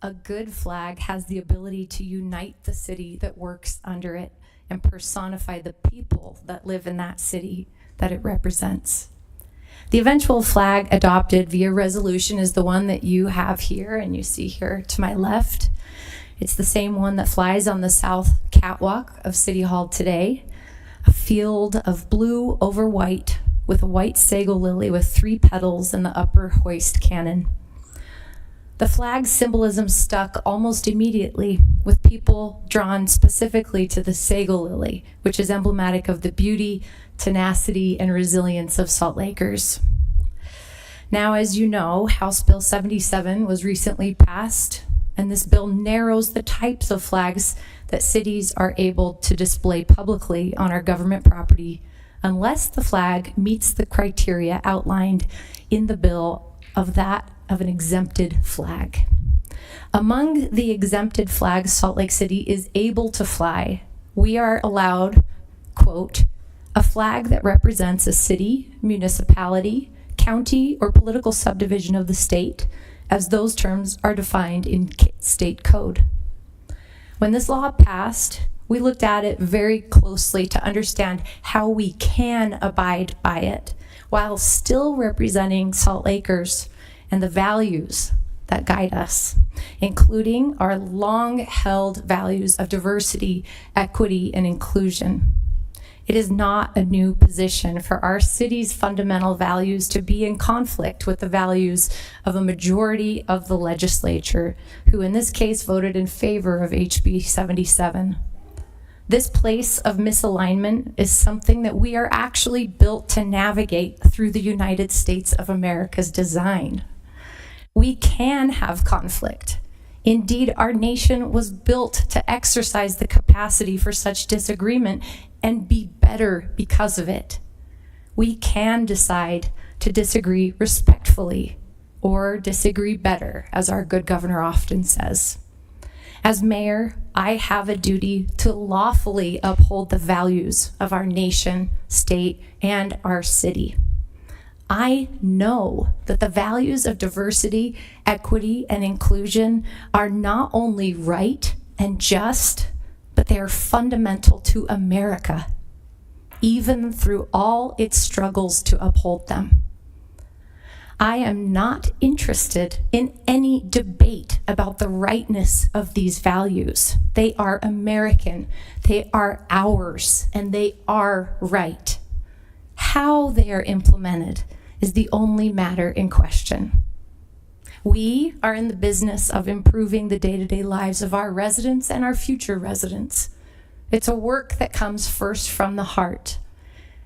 A good flag has the ability to unite the city that works under it and personify the people that live in that city that it represents. The eventual flag adopted via resolution is the one that you have here and you see here to my left. It's the same one that flies on the south catwalk of City Hall today, a field of blue over white with a white sago lily with 3 petals and the upper hoist cannon. The flag's symbolism stuck almost immediately, with people drawn specifically to the sago lily, which is emblematic of the beauty, tenacity, and resilience of Salt Lakers. Now, as you know, House Bill 77 was recently passed, and this bill narrows the types of flags that cities are able to display publicly on our government property, unless the flag meets the criteria outlined in the bill of an exempted flag. Among the exempted flags Salt Lake City is able to fly, we are allowed, quote, a flag that represents a city, municipality, county, or political subdivision of the state, as those terms are defined in state code. When this law passed, we looked at it very closely to understand how we can abide by it while still representing Salt Lakers and the values that guide us, including our long-held values of diversity, equity, and inclusion. It is not a new position for our city's fundamental values to be in conflict with the values of a majority of the legislature, who in this case voted in favor of HB 77. This place of misalignment is something that we are actually built to navigate through the United States of America's design. We can have conflict. Indeed, our nation was built to exercise the capacity for such disagreement and be better because of it. We can decide to disagree respectfully or disagree better, as our good governor often says. As mayor, I have a duty to lawfully uphold the values of our nation, state, and our city. I know that the values of diversity, equity, and inclusion are not only right and just, but they are fundamental to America, even through all its struggles to uphold them. I am not interested in any debate about the rightness of these values. They are American, they are ours, and they are right. How they are implemented is the only matter in question. We are in the business of improving the day-to-day lives of our residents and our future residents. It's a work that comes first from the heart.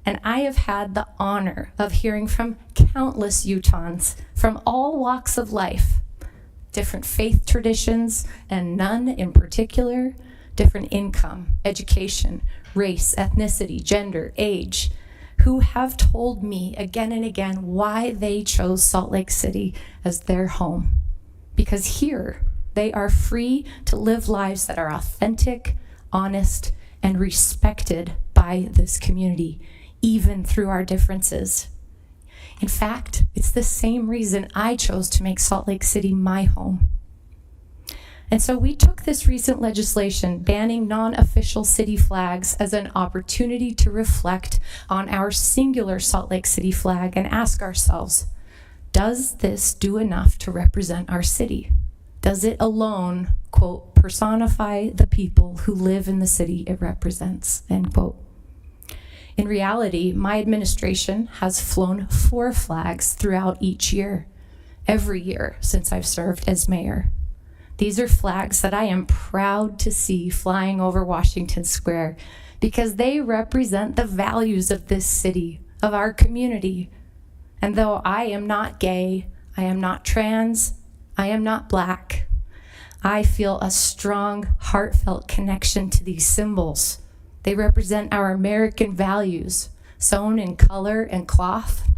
And I have had the honor of hearing from countless Utahns from all walks of life, different faith traditions, and none in particular, different income, education, race, ethnicity, gender, age, who have told me again and again why they chose Salt Lake City as their home. Because here, they are free to live lives that are authentic, honest, and respected by this community, even through our differences. In fact, it's the same reason I chose to make Salt Lake City my home. And so we took this recent legislation banning non-official city flags as an opportunity to reflect on our singular Salt Lake City flag and ask ourselves, does this do enough to represent our city? Does it alone, quote, personify the people who live in the city it represents, end quote. In reality, my administration has flown 4 flags throughout each year, every year since I've served as mayor. These are flags that I am proud to see flying over Washington Square because they represent the values of this city, of our community. And though I am not gay, I am not trans, I am not Black, I feel a strong, heartfelt connection to these symbols. They represent our American values, sewn in color and cloth.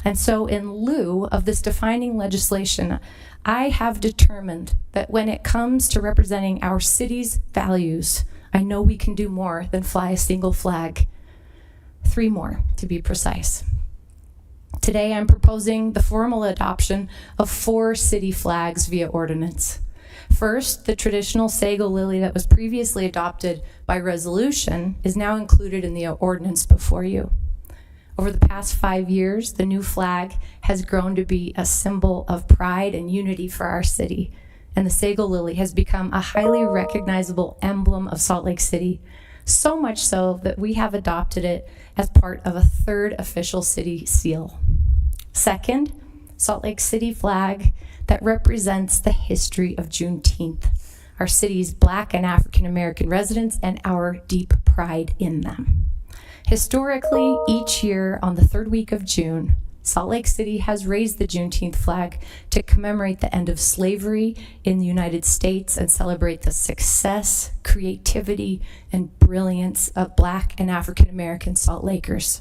And so in lieu of this defining legislation, I have determined that when it comes to representing our city's values, I know we can do more than fly a single flag. 3 more, to be precise. Today, I'm proposing the formal adoption of 4 city flags via ordinance. First, the traditional sago lily that was previously adopted by resolution is now included in the ordinance before you. Over the past 5 years, the new flag has grown to be a symbol of pride and unity for our city, and the sago lily has become a highly recognizable emblem of Salt Lake City, so much so that we have adopted it as part of a 3rd official city seal. Second, Salt Lake City flag that represents the history of Juneteenth, our city's Black and African American residents, and our deep pride in them. Historically, each year on the 3rd week of June, Salt Lake City has raised the Juneteenth flag to commemorate the end of slavery in the United States and celebrate the success, creativity, and brilliance of Black and African American Salt Lakers.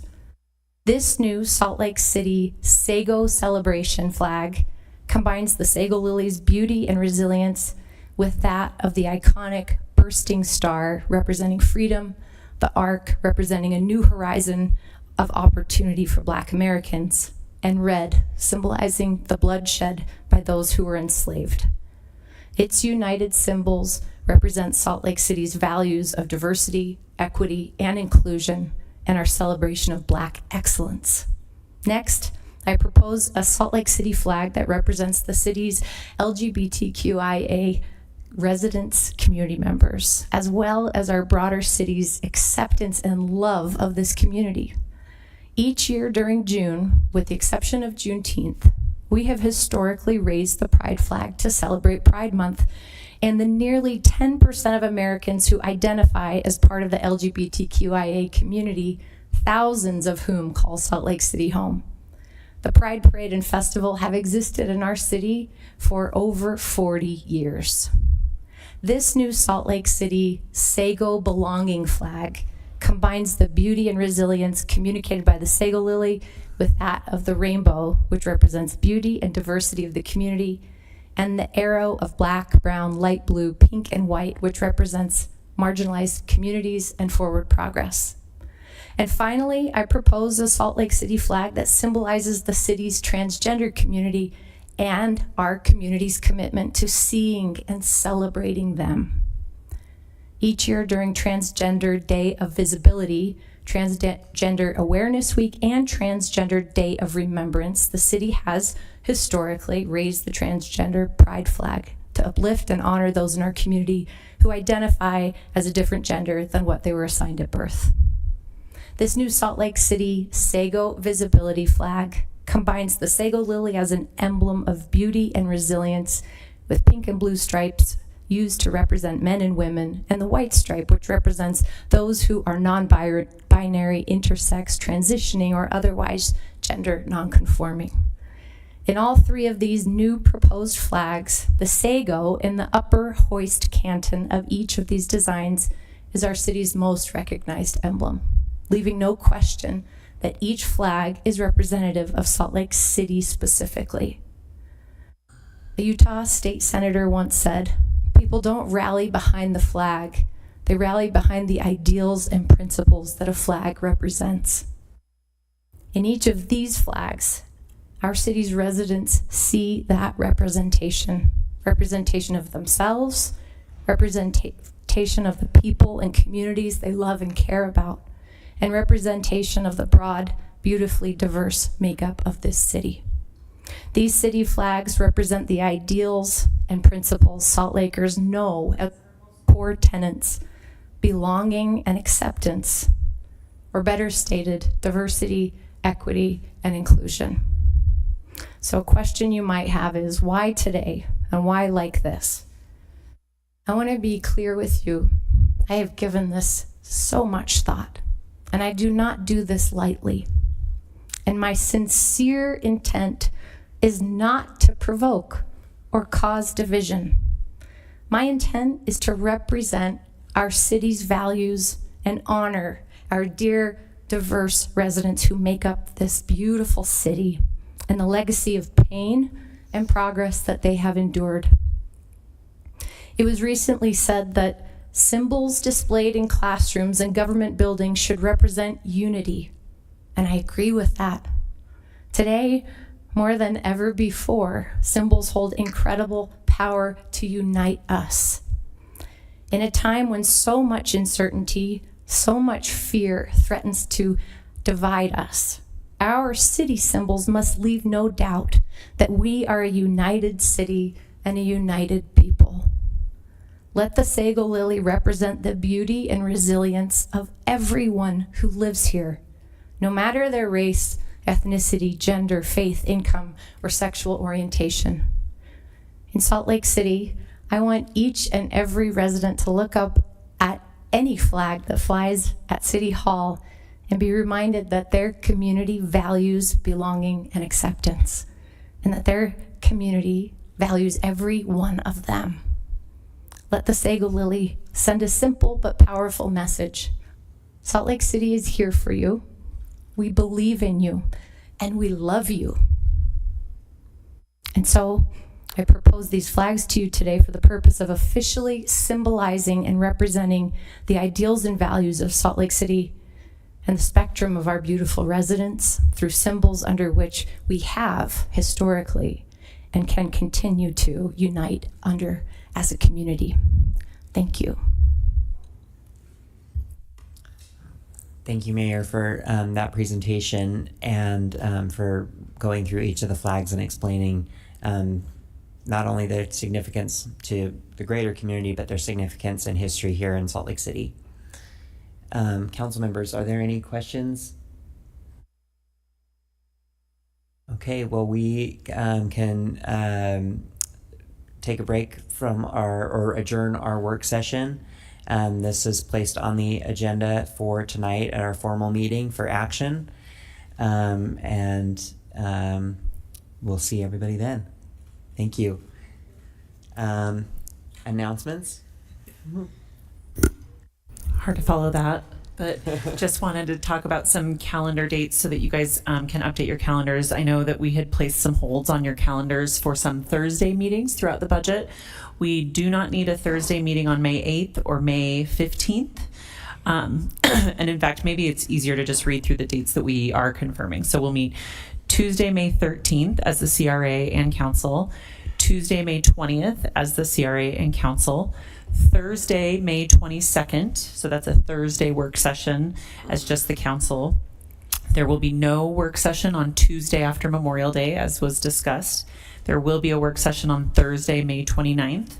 This new Salt Lake City Sago Celebration flag combines the sago lily's beauty and resilience with that of the iconic bursting star representing freedom, the arc representing a new horizon of opportunity for Black Americans, and red symbolizing the bloodshed by those who were enslaved. Its united symbols represent Salt Lake City's values of diversity, equity, and inclusion, and our celebration of Black excellence. Next, I propose a Salt Lake City flag that represents the city's LGBTQIA residents, community members, as well as our broader city's acceptance and love of this community. Each year during June, with the exception of Juneteenth, we have historically raised the Pride flag to celebrate Pride Month and the nearly 10% of Americans who identify as part of the LGBTQIA community, thousands of whom call Salt Lake City home. The Pride Parade and Festival have existed in our city for over 40 years. This new Salt Lake City Sago Belonging flag combines the beauty and resilience communicated by the sago lily with that of the rainbow, which represents beauty and diversity of the community, and the arrow of black, brown, light blue, pink, and white, which represents marginalized communities and forward progress. And finally, I propose a Salt Lake City flag that symbolizes the city's transgender community and our community's commitment to seeing and celebrating them. Each year during Transgender Day of Visibility, Transgender Awareness Week, and Transgender Day of Remembrance, the city has historically raised the transgender pride flag to uplift and honor those in our community who identify as a different gender than what they were assigned at birth. This new Salt Lake City Sago Visibility flag combines the sago lily as an emblem of beauty and resilience with pink and blue stripes used to represent men and women, and the white stripe, which represents those who are non-binary, intersex, transitioning, or otherwise gender nonconforming. In all 3 of these new proposed flags, the sago in the upper hoist canton of each of these designs is our city's most recognized emblem, leaving no question that each flag is representative of Salt Lake City specifically. A Utah state senator once said, "People don't rally behind the flag, they rally behind the ideals and principles that a flag represents." In each of these flags, our city's residents see that representation of themselves, representation of the people and communities they love and care about, and representation of the broad, beautifully diverse makeup of this city. These city flags represent the ideals and principles Salt Lakers know as core tenets: belonging and acceptance, or better stated, diversity, equity, and inclusion. So a question you might have is, why today and why like this? I want to be clear with you. I have given this so much thought, and I do not do this lightly. And my sincere intent is not to provoke or cause division. My intent is to represent our city's values and honor our dear, diverse residents who make up this beautiful city and the legacy of pain and progress that they have endured. It was recently said that symbols displayed in classrooms and government buildings should represent unity, and I agree with that. Today, more than ever before, symbols hold incredible power to unite us. In a time when so much uncertainty, so much fear threatens to divide us, our city symbols must leave no doubt that we are a united city and a united people. Let the sago lily represent the beauty and resilience of everyone who lives here, no matter their race, ethnicity, gender, faith, income, or sexual orientation. In Salt Lake City, I want each and every resident to look up at any flag that flies at City Hall and be reminded that their community values belonging and acceptance, and that their community values every one of them. Let the sago lily send a simple but powerful message. Salt Lake City is here for you. We believe in you, and we love you. And so I propose these flags to you today for the purpose of officially symbolizing and representing the ideals and values of Salt Lake City and the spectrum of our beautiful residents through symbols under which we have historically and can continue to unite under as a community. Thank you. Thank you, Mayor, for that presentation and for going through each of the flags and explaining not only their significance to the greater community, but their significance and history here in Salt Lake City. Council members, are there any questions? Okay, well, we can take a break from or adjourn our work session. This is placed on the agenda for tonight at our formal meeting for action. And we'll see everybody then. Thank you. Announcements? Hard to follow that, but just wanted to talk about some calendar dates so that you guys can update your calendars. I know that we had placed some holds on your calendars for some Thursday meetings throughout the budget. We do not need a Thursday meeting on May 8th or May 15th. And in fact, maybe it's easier to just read through the dates that we are confirming. So we'll meet Tuesday, May 13th as the CRA and Council, Tuesday, May 20th as the CRA and Council, Thursday, May 22nd, so that's a Thursday work session as just the Council. There will be no work session on Tuesday after Memorial Day, as was discussed. There will be a work session on Thursday, May 29th.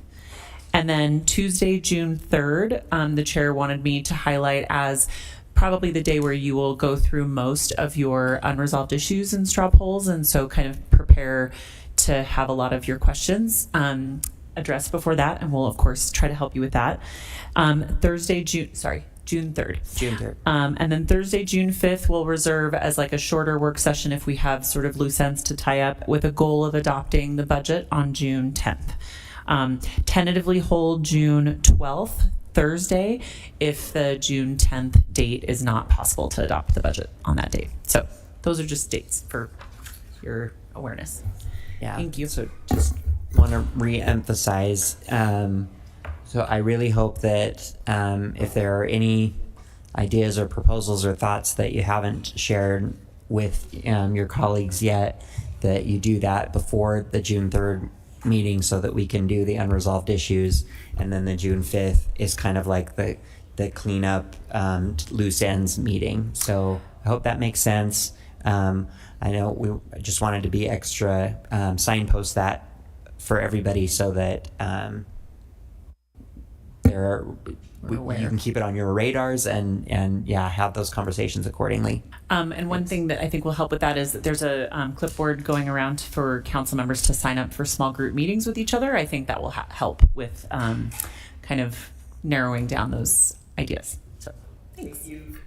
And then Tuesday, June 3rd, the chair wanted me to highlight as probably the day where you will go through most of your unresolved issues and straw polls, and so kind of prepare to have a lot of your questions addressed before that, and we'll of course try to help you with that. June 3rd. June 3rd. And then Thursday, June 5th, we'll reserve as like a shorter work session if we have sort of loose ends to tie up, with a goal of adopting the budget on June 10th. Tentatively hold June 12th, Thursday, if the June 10th date is not possible to adopt the budget on that date. So those are just dates for your awareness. Yeah. Thank you. So just want to re-emphasize, so I really hope that if there are any ideas or proposals or thoughts that you haven't shared with your colleagues yet, that you do that before the June 3rd meeting so that we can do the unresolved issues, and then the June 5th is kind of like the cleanup loose ends meeting. So I hope that makes sense. I know we just wanted to be extra signpost that for everybody so that you can keep it on your radars and have those conversations accordingly. And one thing that I think will help with that is that there's a clipboard going around for council members to sign up for small group meetings with each other. I think that will help with kind of narrowing down those ideas. So thanks. Thank you.